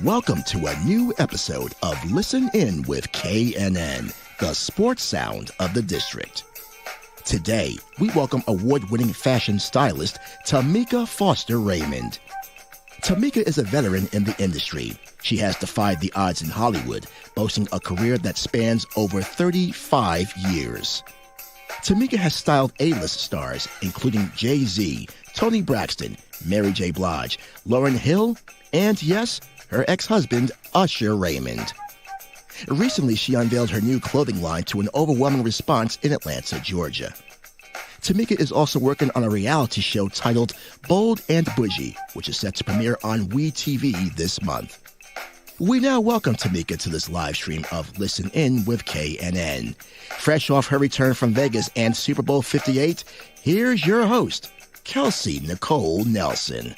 Welcome to a new episode of Listen In with KNN, the sports sound of the district. Today, we welcome award-winning fashion stylist Tameka Foster Raymond. Tameka is a veteran in the industry. She has defied the odds in Hollywood, boasting a career that spans over 35 years. Tameka has styled A-list stars, including Jay-Z, Toni Braxton, Mary J. Blige, Lauryn Hill, and yes, her ex-husband, Usher Raymond. Recently, she unveiled her new clothing line to an overwhelming response in Atlanta, Georgia. Tameka is also working on a reality show titled Bold and Bougie, which is set to premiere on WEtv this month. We now welcome Tameka to this live stream of Listen In with KNN. Fresh off her return from Vegas and Super Bowl LVIII, here's your host, Kelsey Nicole Nelson.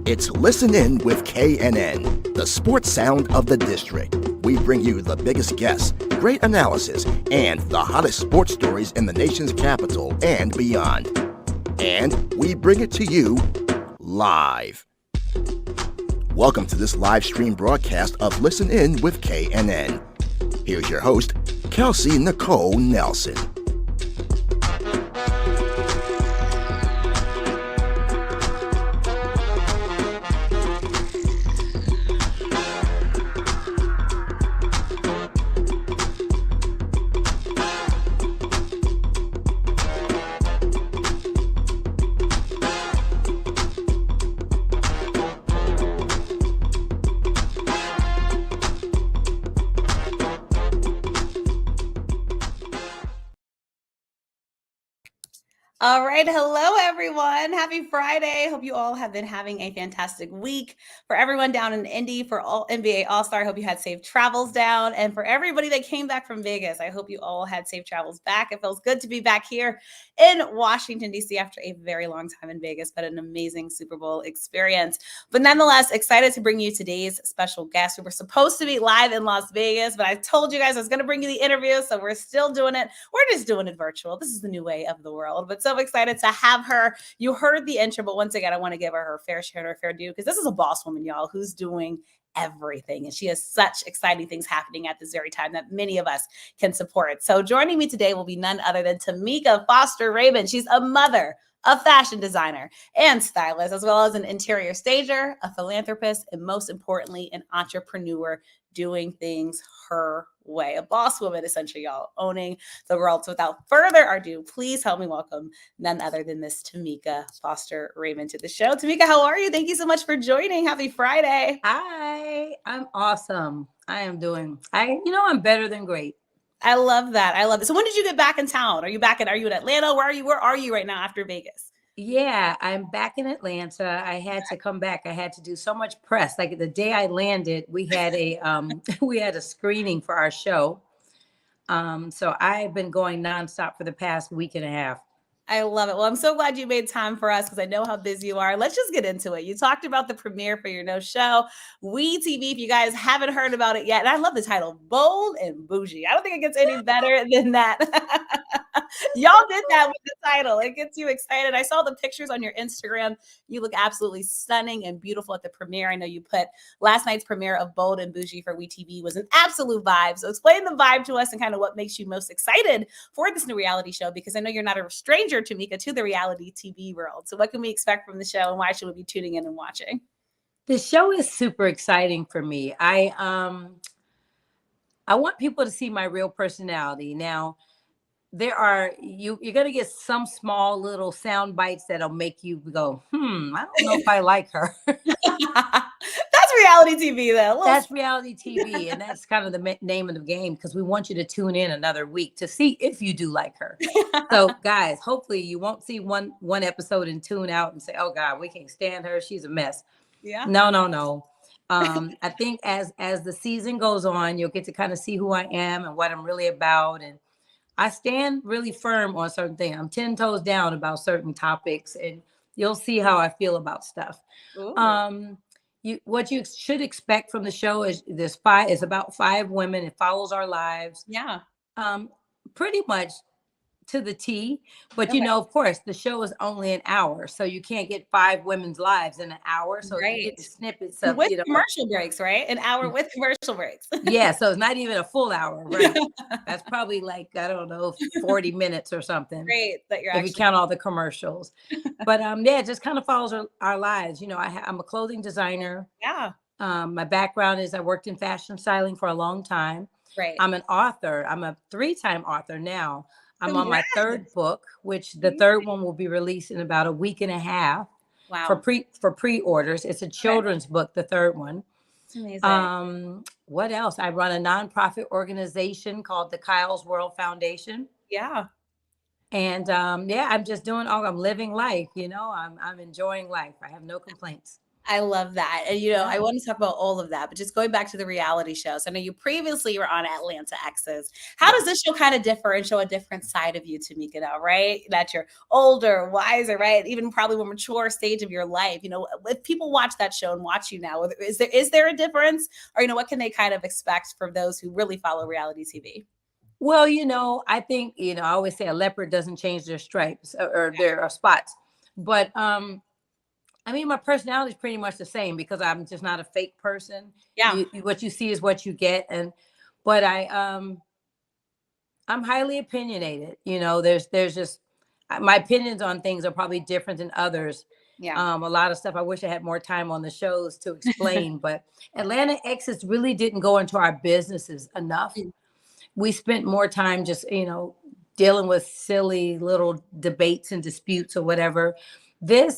It's Listen In with KNN, the sports sound of the district. We bring you the biggest guests, great analysis, and the hottest sports stories in the nation's capital and beyond. And we bring it to you live. Welcome to this live stream broadcast of Listen In with KNN. Here's your host, Kelsey Nicole Nelson. All right. Hello, everyone. Happy Friday. Hope you all have been having a fantastic week. For everyone down in Indy, for all NBA All-Star, I hope you had safe travels down. And for everybody that came back from Vegas, I hope you all had safe travels back. It feels good to be back here in Washington, D.C. after a very long time in Vegas, but an amazing Super Bowl experience. But nonetheless, excited to bring you today's special guest. We were supposed to be live in Las Vegas, but I told you guys I was going to bring you the interview, so we're still doing it. We're just doing it virtual. This is the new way of the world. But so excited to have her. You heard the intro, but once again, I want to give her fair share and her fair due because this is a boss woman, y'all, who's doing everything. And she has such exciting things happening at this very time that many of us can support. So joining me today will be none other than Tameka Foster Raymond. She's a mother, a fashion designer and stylist, as well as an interior stager, a philanthropist, and most importantly, an entrepreneur doing things her way. A boss woman, essentially, y'all, owning the world. So without further ado, please help me welcome none other than Miss Tameka Foster Raymond to the show. Tameka, how are you? Thank you so much for joining. Happy Friday. Hi, I'm awesome. I'm better than great. I love that. I love it. So when did you get back in town? Are you in Atlanta? Where are you right now after Vegas? Yeah, I'm back in Atlanta. I had to come back. I had to do so much press. Like the day I landed, we had a we had a screening for our show. So I've been going nonstop for the past week and a half. I love it. Well, I'm so glad you made time for us because I know how busy you are. Let's just get into it. You talked about the premiere for your new show, WeTV, if you guys haven't heard about it yet. And I love the title, Bold and Bougie. I don't think it gets any better than that. Y'all did that with the title. It gets you excited. I saw the pictures on your Instagram. You look absolutely stunning and beautiful at the premiere. I know you put last night's premiere of Bold and Bougie for WeTV was an absolute vibe. So explain the vibe to us and kind of what makes you most excited for this new reality show, because I know you're not a stranger, Tameka, to the reality TV world. So what can we expect from the show and why should we be tuning in and watching? The show is super exciting for me. I want people to see my real personality. Now, you're going to get some small little sound bites that'll make you go, I don't know if I like her. That's reality TV, though. That's reality TV. And that's kind of the name of the game, because we want you to tune in another week to see if you do like her. So guys, hopefully you won't see one episode and tune out and say, oh God, we can't stand her, she's a mess. Yeah. No. I think as the season goes on, you'll get to kind of see who I am and what I'm really about. And I stand really firm on certain things. I'm 10 toes down about certain topics, and you'll see how I feel about stuff. Ooh. What you should expect from the show is it's about 5 women. It follows our lives. Yeah. Pretty much to the T, but Okay. of course the show is only an hour, so you can't get 5 women's lives in an hour. So you get the snippets of with commercial breaks, right? An hour with commercial breaks. Yeah, so it's not even a full hour, right? That's probably like, I don't know, 40 minutes or something. Great that you're if you count all the commercials. But it just kind of follows our lives. I'm a clothing designer. Yeah. My background is I worked in fashion styling for a long time. Right. I'm an author. I'm a 3-time author now. I'm on my 3rd book, which the 3rd one will be released in about a week and a half. Wow. For pre-orders. It's a children's book, the 3rd one. It's amazing. What else? I run a nonprofit organization called the Kyle's World Foundation. Yeah. And I'm just I'm living life, I'm enjoying life. I have no complaints. I love that. And, I want to talk about all of that, but just going back to the reality shows. I know you previously were on Atlanta Exes. How does this show kind of differ and show a different side of you, Tameka, now, right? That you're older, wiser, right? Even probably more mature stage of your life. If people watch that show and watch you now, is there a difference? Or, what can they kind of expect from those who really follow reality TV? Well, I think, I always say a leopard doesn't change their stripes or their spots. But, my personality is pretty much the same, because I'm just not a fake person. Yeah. What you see is what you get. But I'm highly opinionated. There's just, my opinions on things are probably different than others. Yeah. A lot of stuff I wish I had more time on the shows to explain, but Atlanta Exes really didn't go into our businesses enough. We spent more time just, dealing with silly little debates and disputes or whatever.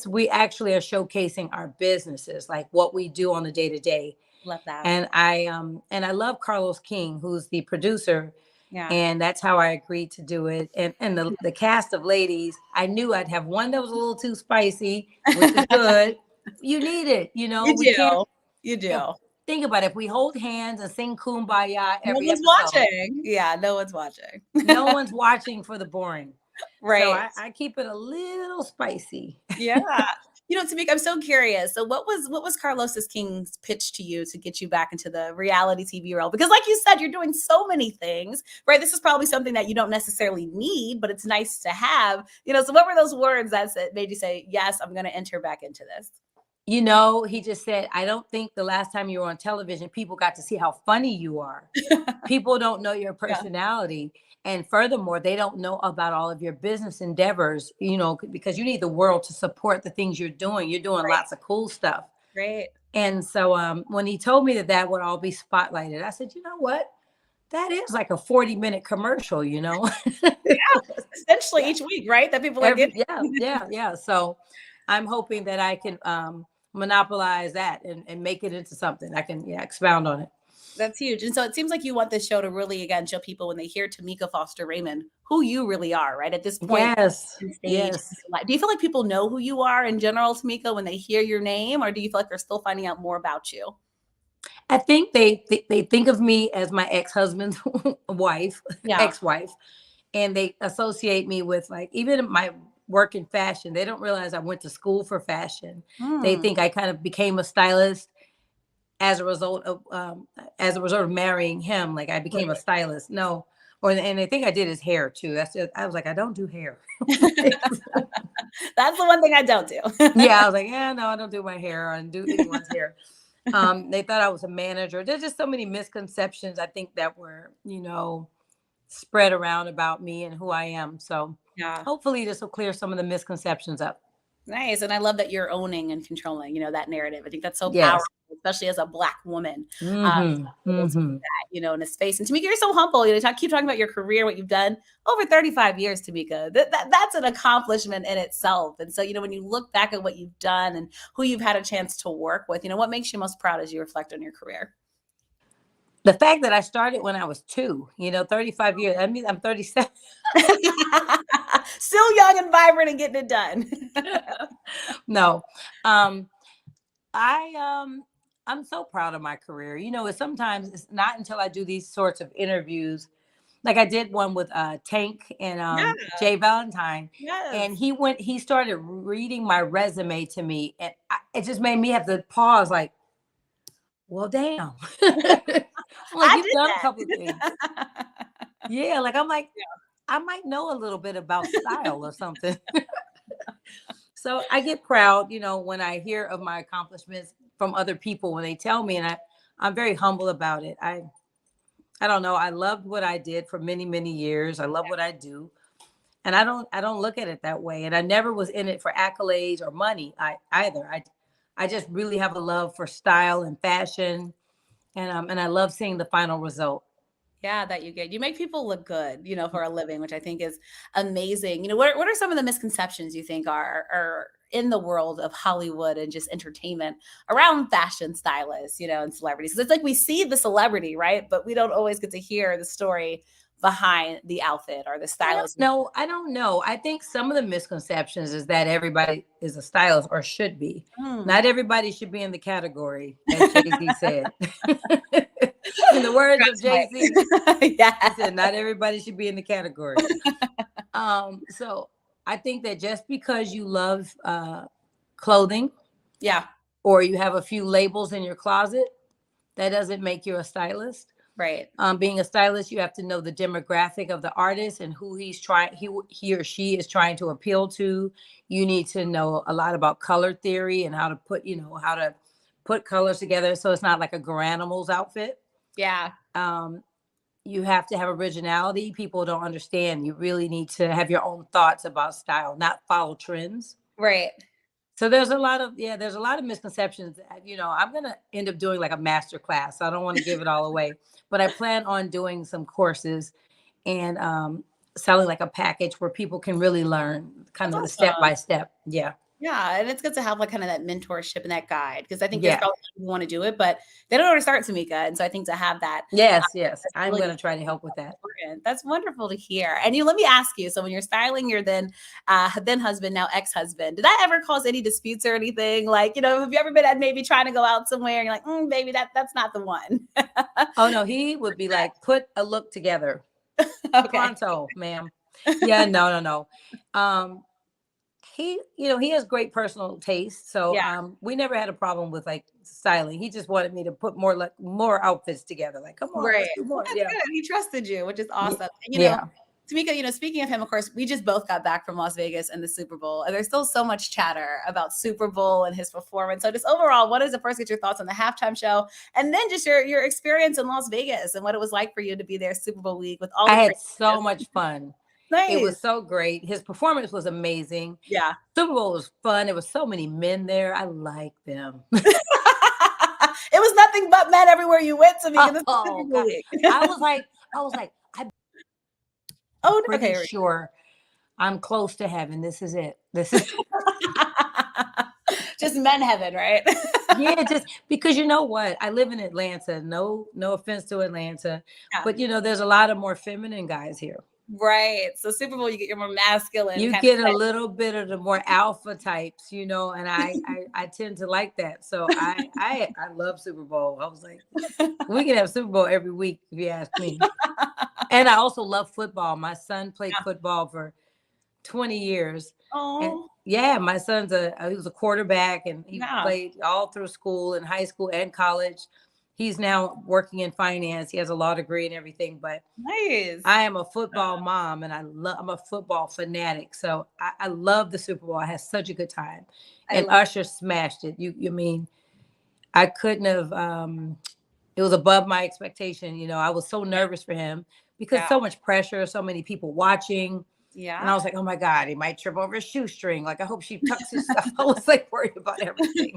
We actually are showcasing our businesses, like what we do on the day-to-day. Love that. And I love Carlos King, who's the producer. Yeah. And that's how I agreed to do it. And the cast of ladies, I knew I'd have one that was a little too spicy, which is good. You need it, You do. Think about it. If we hold hands and sing Kumbaya every episode. Watching. Yeah, no one's watching. No one's watching for the boring. Right. So I keep it a little spicy. Yeah. Tameka, I'm so curious. So what was Carlos King's pitch to you to get you back into the reality TV role? Because like you said, you're doing so many things, right? This is probably something that you don't necessarily need, but it's nice to have. So what were those words that made you say, yes, I'm going to enter back into this? He just said, I don't think the last time you were on television, people got to see how funny you are. People don't know your personality. Yeah. And furthermore, they don't know about all of your business endeavors, because you need the world to support the things you're doing. You're doing lots of cool stuff. Right. And so when he told me that would all be spotlighted, I said, you know what? That is like a 40-minute commercial, Yeah, essentially each week, right? That people are getting. Yeah. So I'm hoping that I can monopolize that and make it into something. I can expound on it. That's huge. And so it seems like you want this show to really, again, show people when they hear Tameka Foster Raymond, who you really are, right? At this point. Yes. Do you feel like people know who you are in general, Tameka, when they hear your name, or do you feel like they're still finding out more about you? I think they think of me as my ex-husband's wife, ex-wife, and they associate me with, like, even my work in fashion. They don't realize I went to school for fashion. They think I kind of became a stylist as a result of marrying him. Like I became a stylist. No. And they think I did his hair too. I was like, I don't do hair. That's the one thing I don't do. Yeah. I was like, no, I don't do my hair. I don't do anyone's hair. They thought I was a manager. There's just so many misconceptions, I think, that were, spread around about me and who I am. So hopefully this will clear some of the misconceptions up. Nice. And I love that you're owning and controlling, that narrative. I think that's so Yes. powerful, especially as a Black woman. Mm-hmm. Able to do Mm-hmm. that, in a space. And Tameka, you're so humble. Keep talking about your career, what you've done over 35 years, Tameka. That's an accomplishment in itself. And so, when you look back at what you've done and who you've had a chance to work with, what makes you most proud as you reflect on your career? The fact that I started when I was 2, 35 years. I mean, I'm 37. Still young and vibrant and getting it done. No. I'm so proud of my career. Sometimes it's not until I do these sorts of interviews, like I did one with Tank and Jay Valentine, and Yes. he started reading my resume to me, and it just made me have to pause, like, well, damn. Like, I you've did done a couple of things. that. Yeah, like I'm like, I might know a little bit about style or something. So I get proud, when I hear of my accomplishments from other people when they tell me, and I'm very humble about it. I don't know. I loved what I did for many, many years. I love what I do. And I don't look at it that way. And I never was in it for accolades or money either. I just really have a love for style and fashion. And I love seeing the final result. Yeah, that you get. You make people look good, for a living, which I think is amazing. What are some of the misconceptions you think are in the world of Hollywood and just entertainment around fashion stylists, and celebrities? Because it's like we see the celebrity, right? But we don't always get to hear the story behind the outfit or the stylist. No, I don't know. I think some of the misconceptions is that everybody is a stylist or should be. Mm. Not everybody should be in the category, as Jay-Z said. In the words of Jay-Z, he said, not everybody should be in the category. So I think that just because you love clothing, or you have a few labels in your closet, that doesn't make you a stylist. Right. Being a stylist, you have to know the demographic of the artist and who he or she is trying to appeal to. You need to know a lot about color theory and how to put colors together so it's not like a Garanimals outfit. Yeah. You have to have originality. People don't understand. You really need to have your own thoughts about style, not follow trends. Right. So there's a lot of misconceptions. I'm going to end up doing like a master class. So I don't want to give it all away, but I plan on doing some courses and selling like a package where people can really learn kind of the step-by-step. Yeah. Yeah. And it's good to have like kind of that mentorship and that guide, because I think there's probably people who want to do it, but they don't know where to start, Tameka. And so I think to have that. Yes. I'm really going to try to help with that. Important. That's wonderful to hear. And let me ask you, so when you're styling your then husband, now ex-husband, did that ever cause any disputes or anything? Like, have you ever been at maybe trying to go out somewhere and you're like, baby, that's not the one? Oh no, he would be like, put a look together. Okay. Pronto, ma'am. Yeah, no. He has great personal taste. So we never had a problem with like styling. He just wanted me to put more outfits together. Like, come on, let's do more. That's good. He trusted you, which is awesome. And, Tameka, speaking of him, of course, we just both got back from Las Vegas and the Super Bowl, and there's still so much chatter about Super Bowl and his performance. So just overall, what is the first, get your thoughts on the halftime show, and then just your experience in Las Vegas and what it was like for you to be there Super Bowl week with all. I had so much fun. Nice. It was so great. His performance was amazing. Yeah. Super Bowl was fun. There was so many men there. I like them. It was nothing but men everywhere you went to me. I was like, I'm pretty sure I'm close to heaven. This is it. Just men heaven, right? Yeah, just because you know what? I live in Atlanta. No offense to Atlanta, but there's a lot of more feminine guys here. Right. So Super Bowl, you get your more masculine. You get a little bit of the more alpha types, and I tend to like that. So I love Super Bowl. I was like, we can have Super Bowl every week if you ask me. And I also love football. My son played football for 20 years. Oh. Yeah, my son's he was a quarterback, and he played all through school and high school and college. He's now working in finance. He has a law degree and everything, but nice. I am a football mom, and I'm a football fanatic. So I love the Super Bowl. I had such a good time, and Usher smashed it. You mean, I couldn't have, it was above my expectation. I was so nervous for him because so much pressure, so many people watching. And I was like, oh my God, he might trip over a shoestring. Like, I hope she tucks his stuff. I was like worried about everything.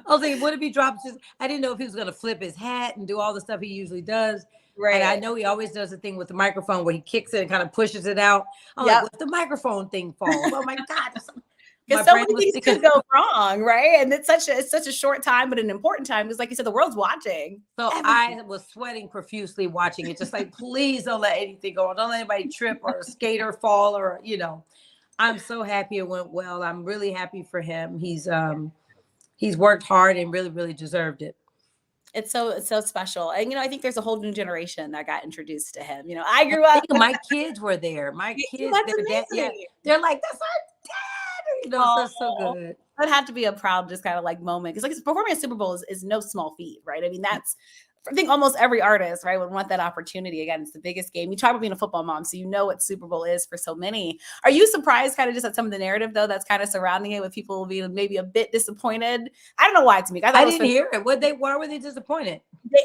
I was like, what if he drops his, I didn't know if he was going to flip his hat and do all the stuff he usually does. Right. And I know he always does the thing with the microphone where he kicks it and kind of pushes it out. I'm like, what if the microphone thing falls? Oh my God. Because so many things could go wrong, right? And it's such a short time, but an important time. Because like you said, the world's watching. So I was sweating profusely watching it, just like, please don't let anything go on. Don't let anybody trip or a skater fall or, you know. I'm so happy it went well. I'm really happy for him. He's worked hard and really, really deserved it. It's so special. And, you know, I think there's a whole new generation that got introduced to him. You know, I grew up. My kids were there. My kids, they're like, that's our dad. You know, that's so good. That had to be a proud, just kind of like moment. Because like performing at Super Bowl is no small feat, right? I mean, that's, I think almost every artist, right, would want that opportunity. Again, it's the biggest game. You talk about being a football mom, so you know what Super Bowl is for so many. Are you surprised kind of just at some of the narrative, though, that's kind of surrounding it with people being maybe a bit disappointed? I don't know why, Tameka. I didn't hear it. Why were they disappointed?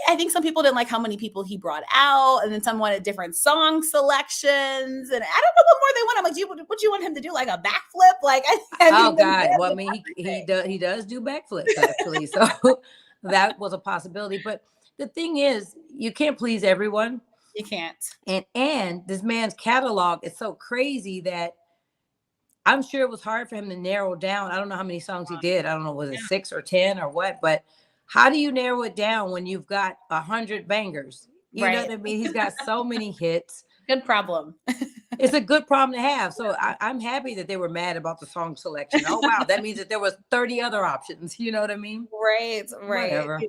I think some people didn't like how many people he brought out, and then some wanted different song selections. And I don't know what more they want. I'm like, what do you want him to do? Like a backflip? Like, oh God. Well, I mean, he does do backflips, actually. So that was a possibility. But the thing is, you can't please everyone. You can't. And this man's catalog is so crazy that I'm sure it was hard for him to narrow down. I don't know how many songs he did. I don't know, was it 6 or 10 or what? But how do you narrow it down when you've got 100 bangers? You know what I mean? He's got so many hits. Good problem. It's a good problem to have. So I'm happy that they were mad about the song selection. Oh, wow. That means that there was 30 other options. You know what I mean? Right. Whatever.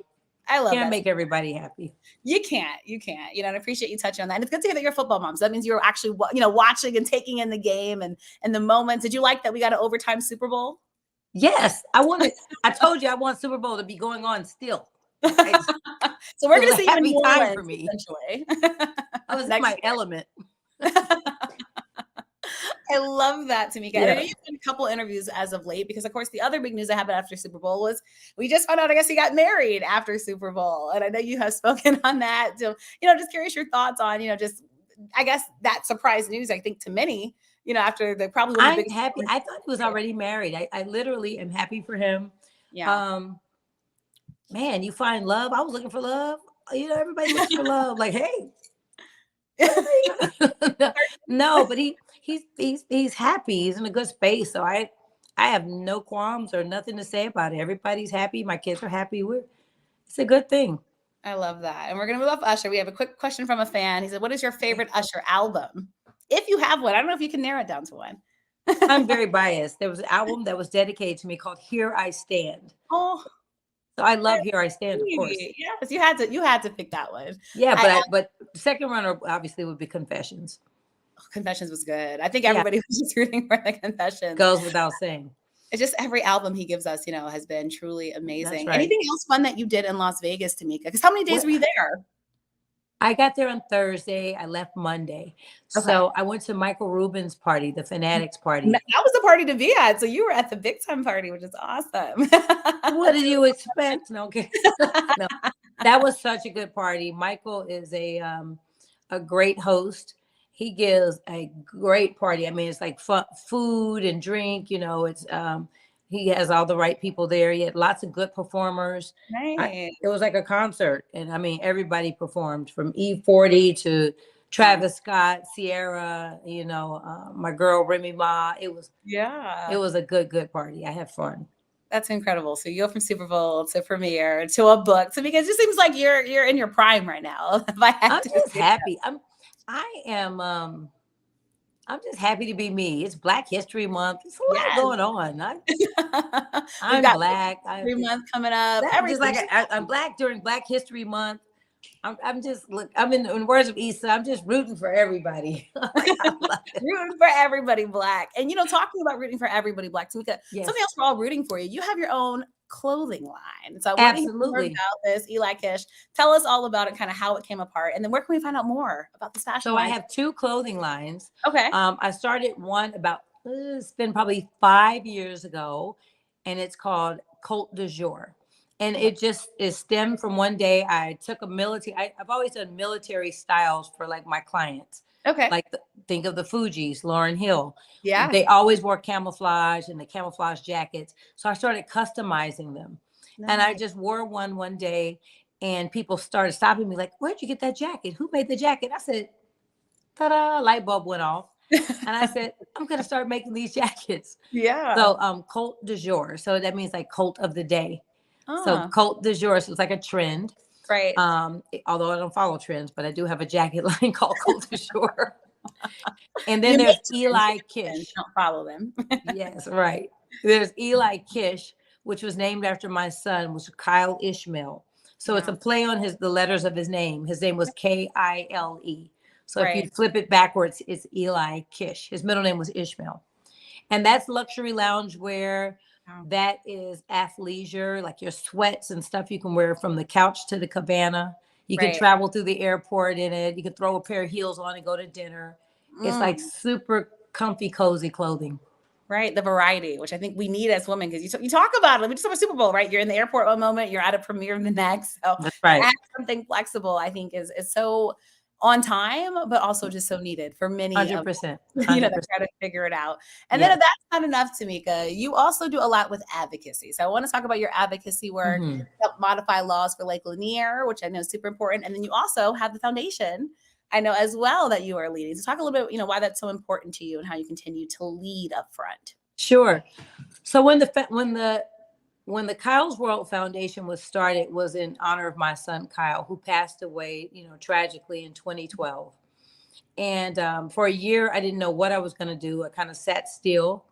I love Can't make everybody happy. You can't. You know, and I appreciate you touching on that. And it's good to hear that you're a football mom. So that means you're actually, you know, watching and taking in the game and the moments. Did you like that we got an overtime Super Bowl? Yes. I told you I want Super Bowl to be going on still. Okay? So we're going to see you in New Orleans, for me. Essentially. I was in my element. I love that, Tameka. Yeah. And I know you've done a couple interviews as of late because, of course, the other big news that happened after Super Bowl was we just found out, I guess, he got married after Super Bowl. And I know you have spoken on that. So, you know, just curious your thoughts on, you know, just, I guess, that surprise news, I think, to many, you know, after the probably. I'm happy. I thought he was already married. I literally am happy for him. Yeah. Man, you find love. I was looking for love. You know, everybody looks for love. Like, hey. No, but he's happy. He's in a good space. So I have no qualms or nothing to say about it. Everybody's happy. My kids are happy. It's a good thing. I love that. And we're gonna move off Usher. We have a quick question from a fan. He said, "What is your favorite Usher album? If you have one, I don't know if you can narrow it down to one." I'm very biased. There was an album that was dedicated to me called "Here I Stand." Oh. So I love "Here I Stand," of course. Yes, you had to pick that one. Yeah, but the second runner obviously would be "Confessions." Oh, Confessions was good. I think everybody was just rooting for the Confessions. Goes without saying. It's just every album he gives us, you know, has been truly amazing. Right. Anything else fun that you did in Las Vegas, Tameka? Because how many days were you there? I got there on Thursday. I left Monday. Okay. So I went to Michael Rubin's party, the Fanatics party. That was the party to be at. So you were at the big time party, which is awesome. What did you expect? No, okay. No, that was such a good party. Michael is a great host. He gives a great party. I mean, it's like food and drink, you know, it's he has all the right people there. He had lots of good performers. Nice. It was like a concert. And I mean, everybody performed from E40 to Travis Scott, Sierra, you know, my girl, Remy Ma. It was a good party. I had fun. That's incredible. So you go from Super Bowl to premiere to a book. So because it just seems like you're in your prime right now. I'm just happy. I'm just happy to be me. It's Black History Month. There's a lot going on. I'm Black. History Month coming up. I'm Black during Black History Month. I'm in words of Issa, I'm just rooting for everybody. Rooting for everybody Black. And, you know, talking about rooting for everybody Black, Tameka, something else we're all rooting for you. You have your own clothing line. So I want to hear more about this. Eli Kish, tell us all about it, kind of how it came apart, and then where can we find out more about this fashion line? I have 2 clothing lines. Okay. I started one it's been probably 5 years ago, and it's called Cote du Jour. And it just is stemmed from one day I took a I've always done military styles for like my clients. Okay. Like think of the Fugees, Lauryn Hill. Yeah. They always wore camouflage and the camouflage jackets. So I started customizing them. And I just wore one day and people started stopping me like, where'd you get that jacket? Who made the jacket? I said, ta-da, light bulb went off. And I said, I'm going to start making these jackets. Yeah. So Colt du jour. So that means like Colt of the day. So Colt du jour. So it's like a trend. Right. Although I don't follow trends, but I do have a jacket line called Colt du jour. And then there's Eli Kish. Don't follow them. Yes, right. There's Eli Kish, which was named after my son, was Kyle Ishmael. So it's a play on the letters of his name. His name was Kile. So if you flip it backwards, it's Eli Kish. His middle name was Ishmael. And that's luxury loungewear. That is athleisure, like your sweats and stuff you can wear from the couch to the cabana. You can travel through the airport in it. You can throw a pair of heels on and go to dinner. It's like super comfy, cozy clothing. Right. The variety, which I think we need as women, because you talk about it. We just have a Super Bowl, right? You're in the airport one moment, you're at a premiere the next. So that's right. Something flexible, I think, is so on time, but also just so needed for many 100%. that try to figure it out. And then if that's not enough, Tameka, you also do a lot with advocacy. So I want to talk about your advocacy work, help modify laws for Lake Lanier, which I know is super important. And then you also have the foundation, I know as well, that you are leading. So talk a little bit, why that's so important to you and how you continue to lead up front. Sure. So when the Kyle's World Foundation was started, it was in honor of my son, Kyle, who passed away, tragically in 2012. And for a year, I didn't know what I was going to do. I kind of sat still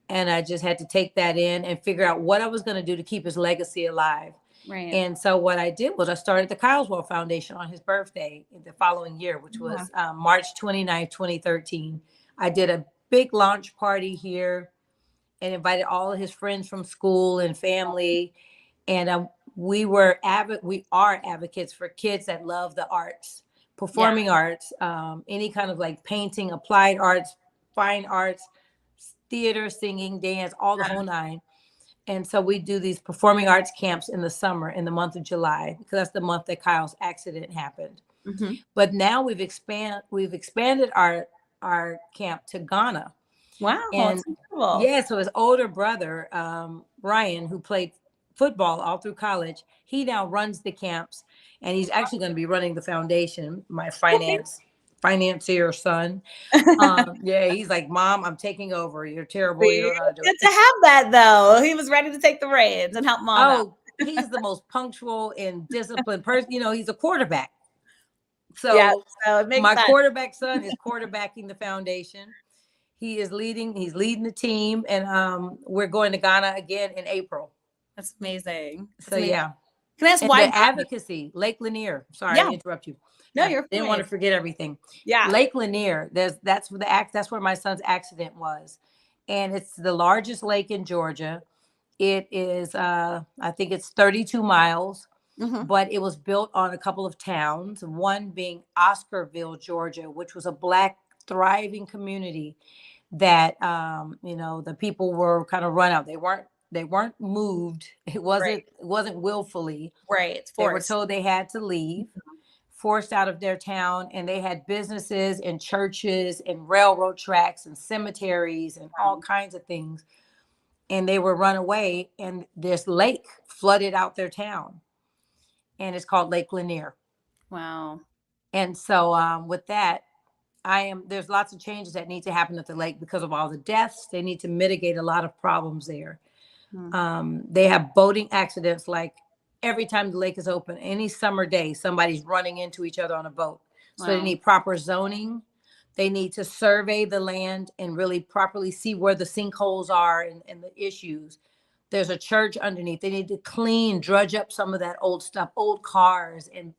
and I just had to take that in and figure out what I was going to do to keep his legacy alive. Right. And so what I did was I started the Kyle's World Foundation on his birthday the following year, which was March 29th, 2013. I did a big launch party here and invited all of his friends from school and family. And we are advocates for kids that love the arts, performing arts, any kind of like painting, applied arts, fine arts, theater, singing, dance, all the whole nine. And so we do these performing arts camps in the summer, in the month of July, because that's the month that Kyle's accident happened. But now we've expanded our camp to Ghana. Wow. And so his older brother, Ryan, who played football all through college, he now runs the camps, and he's actually going to be running the foundation, my financier son. He's like, Mom, I'm taking over. You're terrible. You don't know how to do it. Good to have that, though. He was ready to take the reins and help Mom out. He's the most punctual and disciplined person. He's a quarterback. So it makes my sense. quarterback son is quarterbacking the foundation. He's leading the team, and we're going to Ghana again in April. That's amazing. Can I ask why the advocacy? Lake Lanier. Sorry, I interrupt you. No, you're fine. Didn't want to forget everything. Yeah. Lake Lanier, that's where my son's accident was. And it's the largest lake in Georgia. It is I think it's 32 miles, but it was built on a couple of towns, one being Oscarville, Georgia, which was a Black thriving community that the people were kind of run out. They weren't moved. It wasn't willfully. Right. They were told they had to leave, forced out of their town, and they had businesses and churches and railroad tracks and cemeteries and all kinds of things. And they were run away, and this lake flooded out their town, and it's called Lake Lanier. Wow. And so with that, there's lots of changes that need to happen at the lake because of all the deaths. They need to mitigate a lot of problems there. They have boating accidents like every time the lake is open, any summer day, somebody's running into each other on a boat. So they need proper zoning. They need to survey the land and really properly see where the sinkholes are and the issues. There's a church underneath. They need to drudge up some of that old stuff, old cars and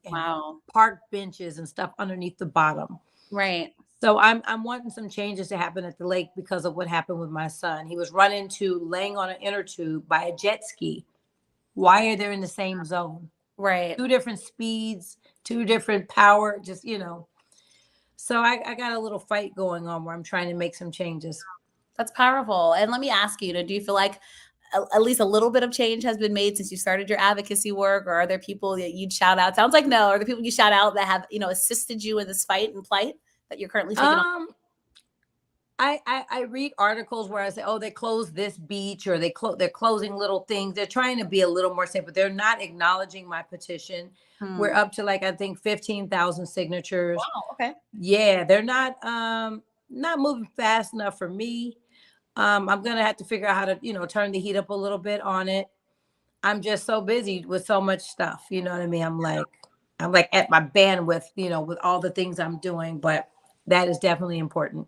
park benches and stuff underneath the bottom. Right. So I'm wanting some changes to happen at the lake because of what happened with my son. He was laying on an inner tube by a jet ski. Why are they in the same zone? Right. 2 different speeds, 2 different power, So I got a little fight going on where I'm trying to make some changes. That's powerful. And let me ask you, do you feel like at least a little bit of change has been made since you started your advocacy work, or are there people that you'd shout out? Sounds like no. Are there people you shout out that have, assisted you in this fight and plight? that you're currently taking on? I read articles where I say, oh, they closed this beach, or they're closing little things. They're trying to be a little more safe, but they're not acknowledging my petition. We're up to like, I think 15,000 signatures. Wow. Okay. Yeah, they're not moving fast enough for me. I'm gonna have to figure out how to, turn the heat up a little bit on it. I'm just so busy with so much stuff. You know what I mean? I'm like at my bandwidth, with all the things I'm doing, but that is definitely important.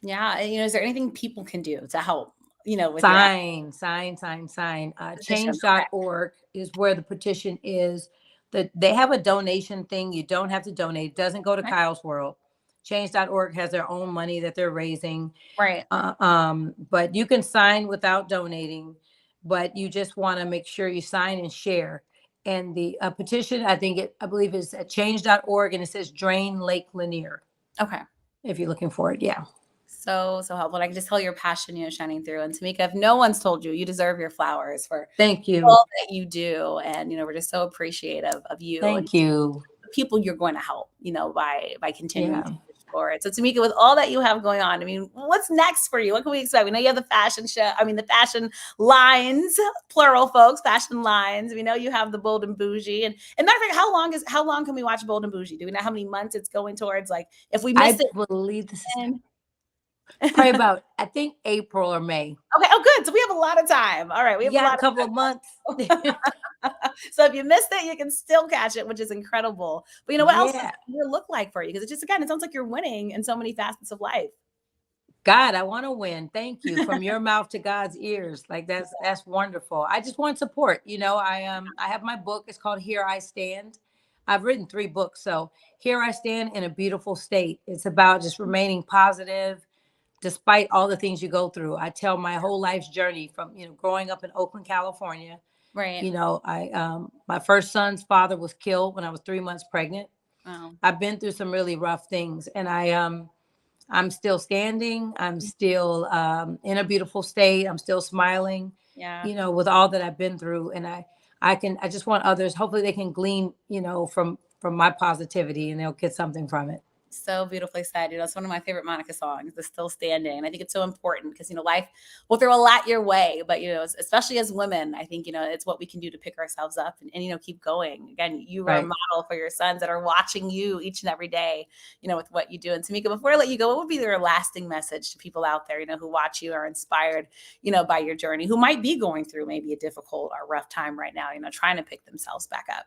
Yeah. And, is there anything people can do to help, with sign. petition? Change.org is where the petition is. They have a donation thing. You don't have to donate. It doesn't go to Kyle's World. Change.org has their own money that they're raising. Right. But you can sign without donating, but you just want to make sure you sign and share. And the petition, I believe is at change.org, and it says drain Lake Lanier. Okay. If you're looking for it. Yeah. So helpful. And I can just tell your passion, shining through. And Tameka, if no one's told you, you deserve your flowers for thank you all that you do. And, we're just so appreciative of you. Thank you. The people you're going to help, by continuing to push for it. So Tameka, with all that you have going on, I mean, what's next for you? What can we expect? We know you have the fashion show. I mean, the fashion lines, plural folks, fashion lines. We know you have the Bold and Bougie. And matter of fact, how long can we watch Bold and Bougie? Do we know how many months it's going towards? Like, if we miss it, I believe this is probably about, I think, April or May. Okay. Oh, good. So we have a lot of time. All right. We have a couple of months. So if you missed it, you can still catch it, which is incredible. But what else does it look like for you? Because it sounds like you're winning in so many facets of life. God, I want to win. Thank you. From your mouth to God's ears. Like that's wonderful. I just want support. I have my book. It's called Here I Stand. I've written 3 books. So Here I Stand in a Beautiful State. It's about just remaining positive despite all the things you go through. I tell my whole life's journey from, growing up in Oakland, California. Right. My first son's father was killed when I was 3 months pregnant. Wow. I've been through some really rough things, and I'm still standing. I'm still in a beautiful state. I'm still smiling. Yeah. With all that I've been through, and I just want others, hopefully they can glean, from my positivity, and they'll get something from it. So beautifully said. It's one of my favorite Monica songs, The Still Standing. And I think it's so important because, life will throw a lot your way. But, especially as women, I think, it's what we can do to pick ourselves up and keep going. Again, you are a model for your sons that are watching you each and every day, with what you do. And Tameka, before I let you go, what would be your lasting message to people out there, who watch you, are inspired, by your journey, who might be going through maybe a difficult or rough time right now, trying to pick themselves back up?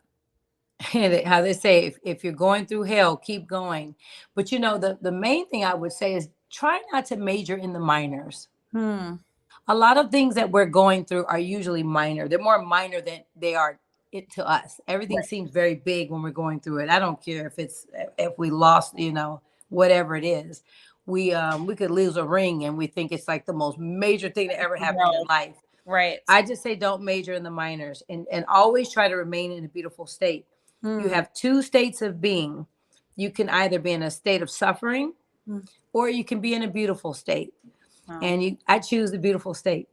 How they say, if you're going through hell, keep going. But the main thing I would say is try not to major in the minors. A lot of things that we're going through are usually minor. They're more minor than they are to us. Everything seems very big when we're going through it. I don't care if we lost, whatever it is. We could lose a ring and we think it's like the most major thing that ever happened in life. Right. I just say don't major in the minors and always try to remain in a beautiful state. You have 2 states of being. You can either be in a state of suffering or you can be in a beautiful state. Wow. And I choose the beautiful state.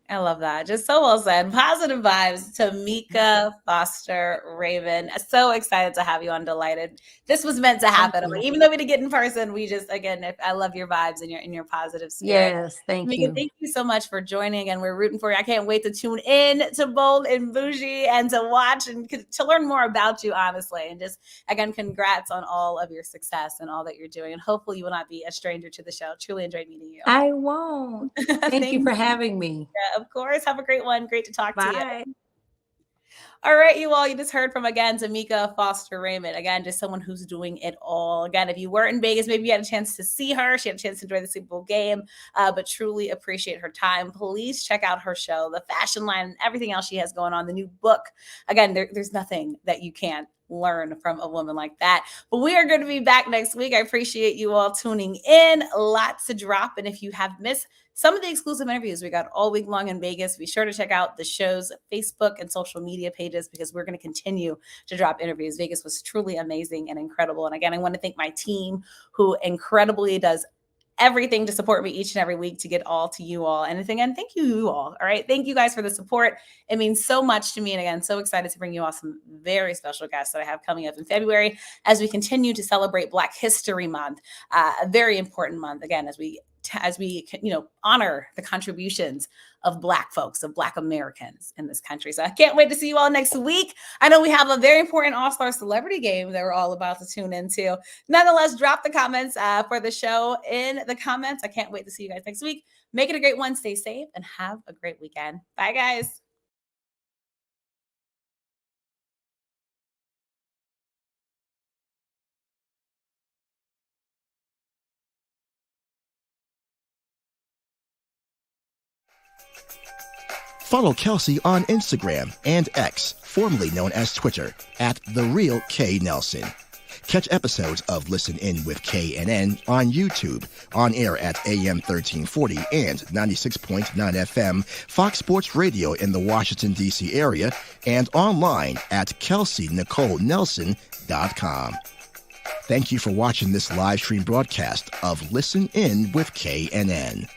I love that. Just so well said. Positive vibes. Tameka Foster Raymond. So excited to have you on Delighted. This was meant to happen. Even though we didn't get in person, we just, again, I love your vibes and your positive spirit. Yes, thank Tameka, you. Thank you so much for joining. And we're rooting for you. I can't wait to tune in to Bold and Bougie and to watch and to learn more about you, honestly. And just, again, congrats on all of your success and all that you're doing. And hopefully you will not be a stranger to the show. Truly enjoyed meeting you. I won't. Thank you for having me. Yeah, of course. Have a great one. Great to talk Bye. to you. All right, you all, you just heard from, again, Tameka Foster Raymond. Again, just someone who's doing it all. Again, if you were in Vegas, maybe you had a chance to see her. She had a chance to enjoy the Super Bowl game, but truly appreciate her time. Please check out her show, the fashion line, and everything else she has going on, the new book. Again, there's nothing that you can't learn from a woman like that. But we are going to be back next week. I appreciate you all tuning in. Lots to drop. And if you have missed some of the exclusive interviews we got all week long in Vegas, be sure to check out the show's Facebook and social media pages because we're going to continue to drop interviews. Vegas was truly amazing and incredible. And again, I want to thank my team who incredibly does everything to support me each and every week to get all to you all. And again, thank you all. All right. Thank you guys for the support. It means so much to me. And again, so excited to bring you all some very special guests that I have coming up in February as we continue to celebrate Black History Month, a very important month, again, as we honor the contributions of Black folks, of Black Americans in this country. So I can't wait to see you all next week. I know we have a very important All-Star Celebrity Game that we're all about to tune into. Nonetheless, drop the comments for the show in the comments. I can't wait to see you guys next week. Make it a great one. Stay safe and have a great weekend. Bye, guys. Follow Kelsey on Instagram and X, formerly known as Twitter, at @TheRealKNelson. Catch episodes of Listen In with KNN on YouTube, on air at AM 1340 and 96.9 FM, Fox Sports Radio in the Washington, D.C. area, and online at KelseyNicoleNelson.com. Thank you for watching this live stream broadcast of Listen In with KNN.